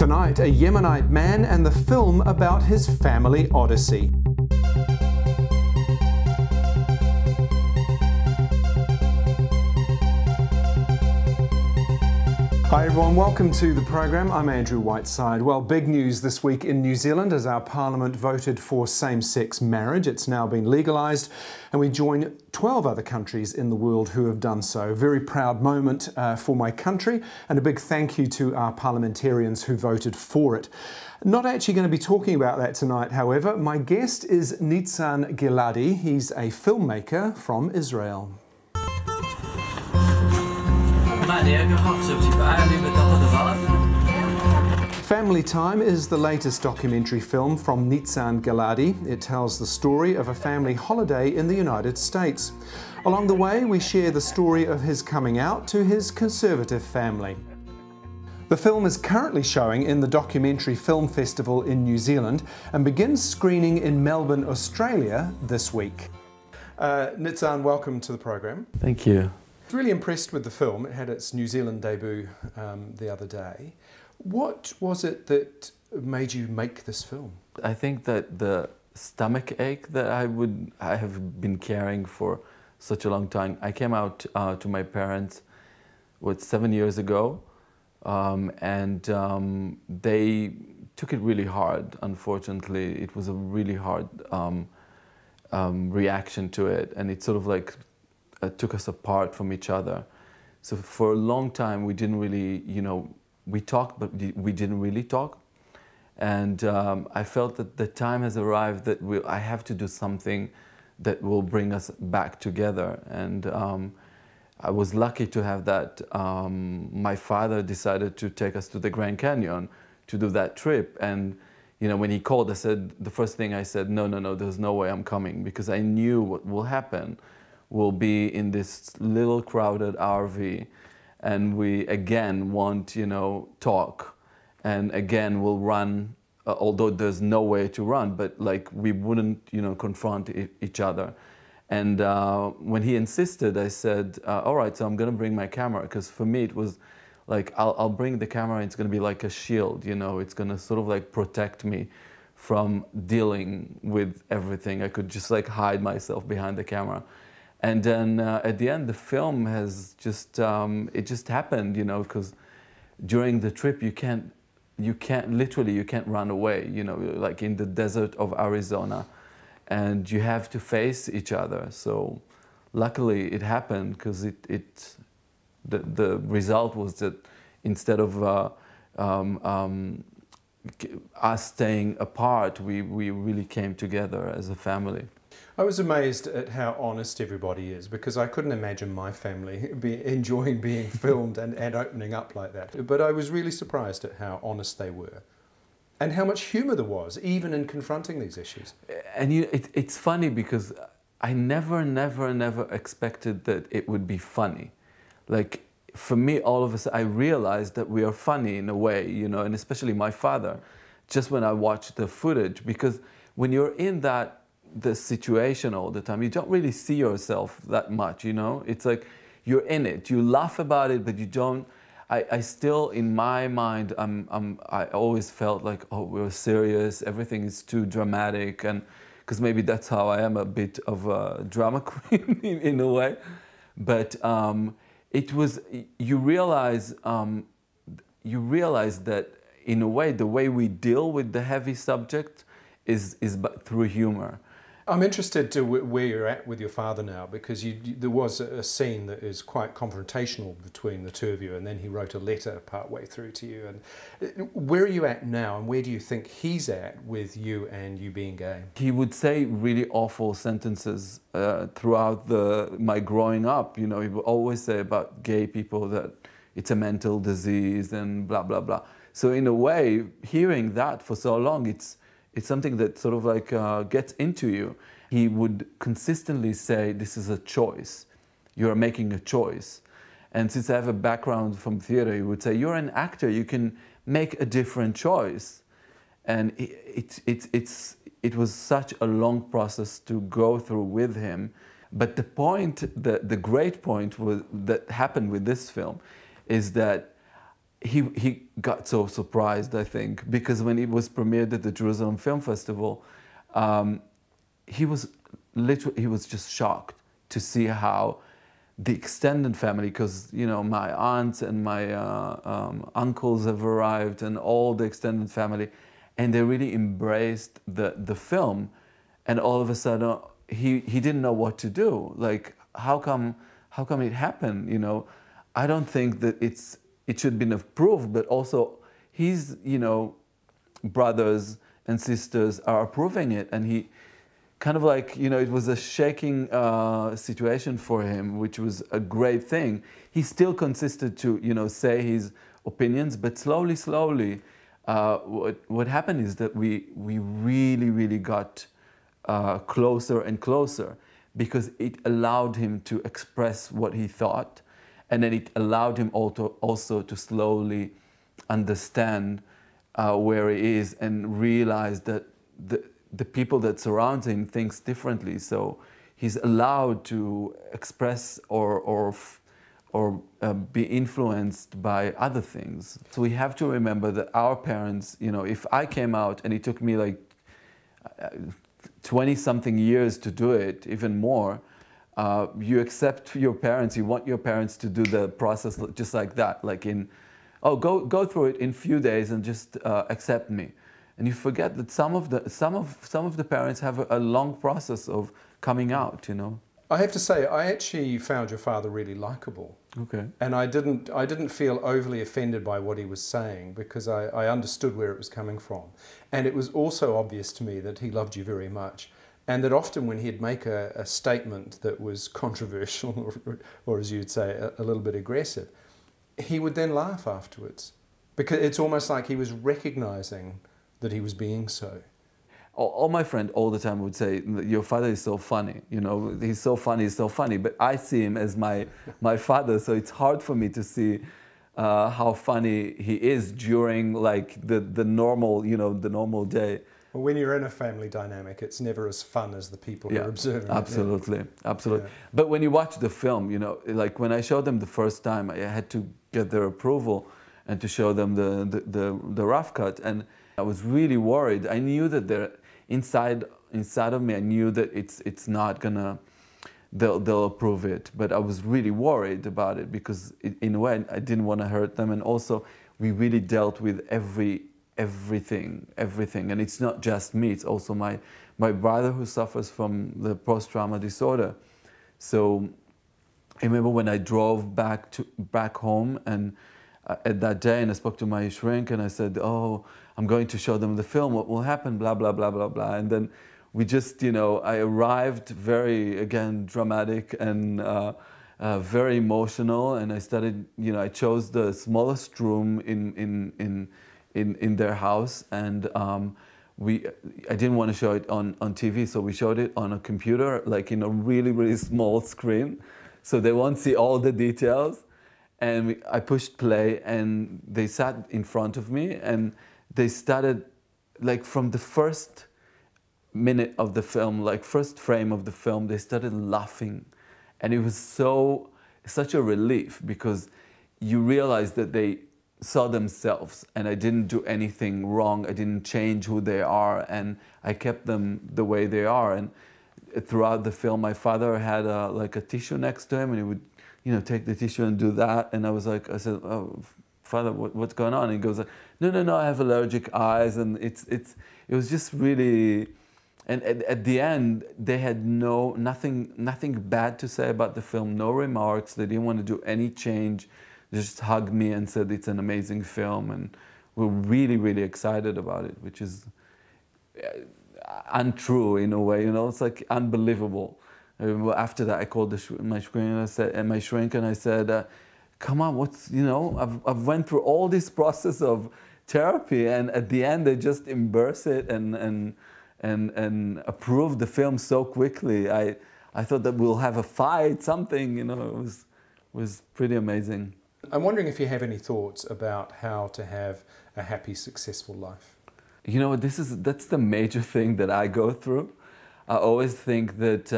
Tonight, a Yemenite man and the film about his family odyssey. Hi everyone, welcome to the program. I'm Andrew Whiteside. Well, big news this week in New Zealand as our Parliament voted for same-sex marriage. It's now been legalised and we join 12 other countries in the world who have done so. Very proud moment for my country, and a big thank you to our parliamentarians who voted for it. Not actually going to be talking about that tonight, however. My guest is Nitzan Gilady. He's a filmmaker from Israel. Family Time is the latest documentary film from Nitzan Gilady. It tells the story of a family holiday in the United States. Along the way, we share the story of his coming out to his conservative family. The film is currently showing in the Documentary Film Festival in New Zealand and begins screening in Melbourne, Australia this week. Nitzan, welcome to the program. Thank you. Really impressed with the film. It had its New Zealand debut the other day. What was it that made you make this film? I think that the stomach ache that I have been carrying for such a long time. I came out to my parents 7 years ago, and they took it really hard. Unfortunately, it was a really hard reaction to it, and it sort of like took us apart from each other. So for a long time we didn't really, we talked, but we didn't really talk. And I felt that the time has arrived that I have to do something that will bring us back together. And I was lucky to have that. My father decided to take us to the Grand Canyon to do that trip. And when he called, the first thing I said, no, there's no way I'm coming, because I knew what will happen. We'll be in this little crowded RV, and we again won't, talk, and again we'll run, although there's no way to run, but like we wouldn't, confront each other. And when he insisted, I said, all right, so I'm gonna bring my camera, because for me it was like, I'll bring the camera, and it's gonna be like a shield, it's gonna sort of like protect me from dealing with everything. I could just like hide myself behind the camera. And then at the end, the film has just, it just happened, because during the trip you can't run away, like in the desert of Arizona, and you have to face each other. So luckily it happened, because the result was that instead of us staying apart, we really came together as a family. I was amazed at how honest everybody is, because I couldn't imagine my family enjoying being filmed and opening up like that. But I was really surprised at how honest they were and how much humour there was, even in confronting these issues. And it's funny, because I never expected that it would be funny. Like, for me, all of a sudden, I realized that we are funny in a way, and especially my father, just when I watched the footage, because when you're in the situation all the time, you don't really see yourself that much, It's like you're in it, you laugh about it, but you don't. I still, in my mind, I always felt like, oh, we're serious, everything is too dramatic, and because maybe that's how I am, a bit of a drama queen in a way. But it was, you realize that in a way, the way we deal with the heavy subject is through humor. I'm interested to where you're at with your father now, because there was a scene that is quite confrontational between the two of you, and then he wrote a letter partway through to you. And where are you at now, and where do you think he's at with you and you being gay? He would say really awful sentences throughout my growing up. He would always say about gay people that it's a mental disease and blah, blah, blah. So in a way, hearing that for so long, it's something that sort of like gets into you. He would consistently say, this is a choice. You're making a choice. And since I have a background from theater, he would say, you're an actor, you can make a different choice. And it was such a long process to go through with him. But the great point that happened with this film is that he got so surprised, I think, because when it was premiered at the Jerusalem Film Festival, he was just shocked to see how the extended family, because my aunts and my uncles have arrived and all the extended family, and they really embraced the film, and all of a sudden he didn't know what to do. Like, how come it happened? I don't think that it should be approved, but also his brothers and sisters are approving it, and he kind of like, it was a shaking situation for him, which was a great thing. He still consisted to, say his opinions, but slowly, what happened is that we really got closer and closer, because it allowed him to express what he thought, and then it allowed him also to slowly understand where he is and realize that the people that surround him thinks differently. So he's allowed to express or be influenced by other things. So we have to remember that our parents, if I came out and it took me like 20-something years to do it, even more, you accept your parents, you want your parents to do the process just like that, like go through it in a few days and just accept me. And you forget that some of the parents have a long process of coming out, I have to say, I actually found your father really likable. Okay. And I didn't feel overly offended by what he was saying, because I understood where it was coming from. And it was also obvious to me that he loved you very much. And that often when he'd make a statement that was controversial, or as you'd say, a little bit aggressive, he would then laugh afterwards. Because it's almost like he was recognizing that he was being so. All my friends all the time would say, your father is so funny, he's so funny, but I see him as my father, so it's hard for me to see how funny he is during like the normal, the normal day. Well, when you're in a family dynamic, it's never as fun as the people who are observing. Absolutely, it. absolutely. Yeah. But when you watch the film, like when I showed them the first time, I had to get their approval and to show them the rough cut, and I was really worried. I knew that inside of me, I knew that it's not gonna, they'll approve it. But I was really worried about it, because in a way I didn't want to hurt them, and also we really dealt with everything, and it's not just me. It's also my brother, who suffers from the post-trauma disorder. So I remember when I drove back home, and at that day, and I spoke to my shrink, and I said, "Oh, I'm going to show them the film. What will happen? Blah blah blah blah blah." And then we just, I arrived very, again, dramatic and very emotional, and I started, I chose the smallest room in their house, and I didn't want to show it on TV, so we showed it on a computer, like in a really small screen, so they won't see all the details. And I pushed play, and they sat in front of me, and they started, like from the first minute of the film, like first frame of the film, they started laughing. And it was such a relief, because you realize that they saw themselves, and I didn't do anything wrong. I didn't change who they are, and I kept them the way they are. And throughout the film, my father had like a tissue next to him, and he would, take the tissue and do that. And I said, "Oh, Father, what's going on?" And he goes, No, I have allergic eyes. And it was just really, and at the end, they had nothing bad to say about the film, no remarks. They didn't want to do any change. They just hugged me and said it's an amazing film, and we're really excited about it, which is untrue in a way, It's like unbelievable. After that, I called my shrink and I said, "Come on, I've went through all this process of therapy, and at the end they just embrace it and approve the film so quickly. I thought that we'll have a fight, something, It was pretty amazing." I'm wondering if you have any thoughts about how to have a happy, successful life. That's the major thing that I go through. I always think that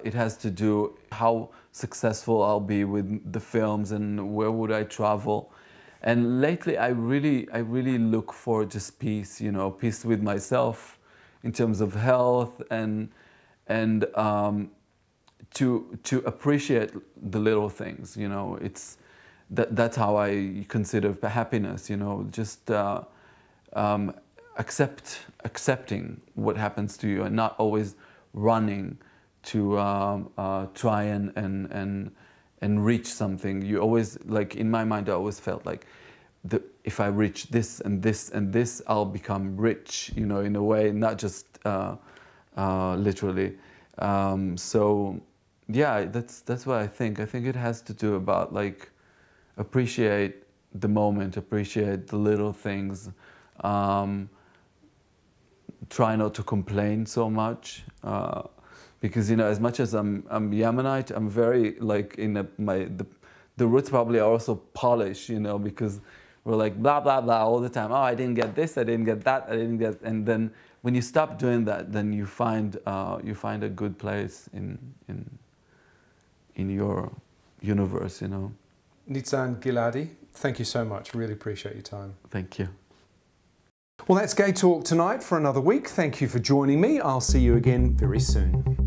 it has to do how successful I'll be with the films and where would I travel. And lately, I really look for just peace, you know, peace with myself, in terms of health, and to appreciate the little things, you know. That's how I consider happiness, you know, just accepting what happens to you, and not always running to try and reach something. You always, like, in my mind, I always felt like if I reach this and this and this, I'll become rich, you know, in a way, not just literally. So yeah, that's what I think. I think it has to do about, like, appreciate the moment, appreciate the little things. Try not to complain so much, because, you know, as much as I'm Yemenite, I'm very, like, the roots probably are also Polish, you know, because we're like blah blah blah all the time. Oh, I didn't get this, I didn't get that, I didn't get. And then when you stop doing that, then you find a good place in your universe, you know. Nitzan Gilady, thank you so much. Really appreciate your time. Thank you. Well, that's Gay Talk tonight for another week. Thank you for joining me. I'll see you again very soon.